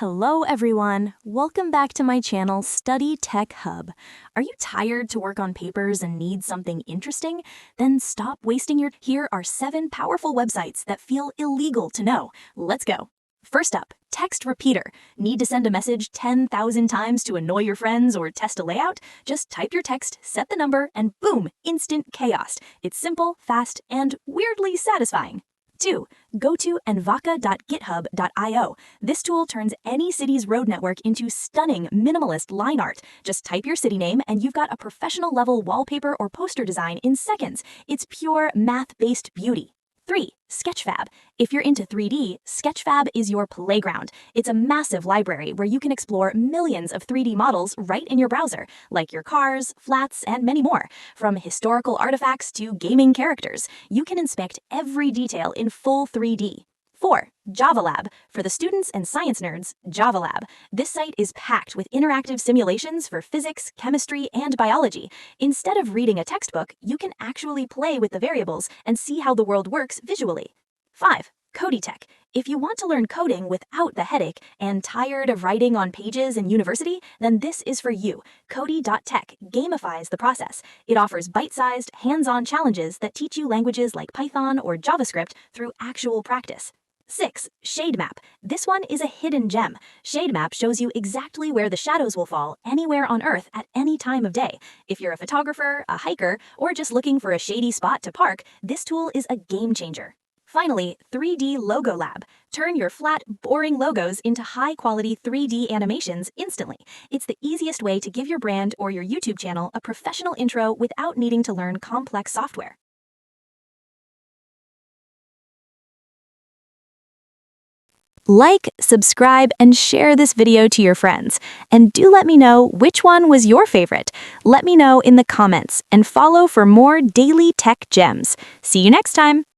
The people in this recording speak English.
Hello everyone, welcome back to my channel Study Tech Hub. Are you tired to work on papers and need something interesting? Then stop wasting your— Here are 7 powerful websites that feel illegal to know. Let's go. First up, Text Repeater. Need to send a message 10,000 times to annoy your friends or test a layout? Just type your text, set the number, and boom, instant chaos. It's simple, fast, and weirdly satisfying. 2. Go to envaca.github.io. This tool turns any city's road network into stunning, minimalist line art. Just type your city name and you've got a professional-level wallpaper or poster design in seconds. It's pure math-based beauty. 3. Sketchfab. If you're into 3D, Sketchfab is your playground. It's a massive library where you can explore millions of 3D models right in your browser, like your cars, flats, and many more. From historical artifacts to gaming characters, you can inspect every detail in full 3D. 4. Java Lab. For the students and science nerds, Java Lab. This site is packed with interactive simulations for physics, chemistry, and biology. Instead of reading a textbook, you can actually play with the variables and see how the world works visually. 5. Coditech. If you want to learn coding without the headache and tired of writing on pages in university, then this is for you. Cody.tech gamifies the process. It offers bite-sized, hands-on challenges that teach you languages like Python or JavaScript through actual practice. 6. Shademap. This one is a hidden gem. Shademap shows you exactly where the shadows will fall anywhere on Earth at any time of day. If you're a photographer, a hiker, or just looking for a shady spot to park, this tool is a game changer. Finally, 3D Logo Lab. Turn your flat, boring logos into high-quality 3D animations instantly. It's the easiest way to give your brand or your YouTube channel a professional intro without needing to learn complex software. Like, subscribe, and share this video to your friends. And do let me know which one was your favorite. Let me know in the comments and follow for more daily tech gems. See you next time.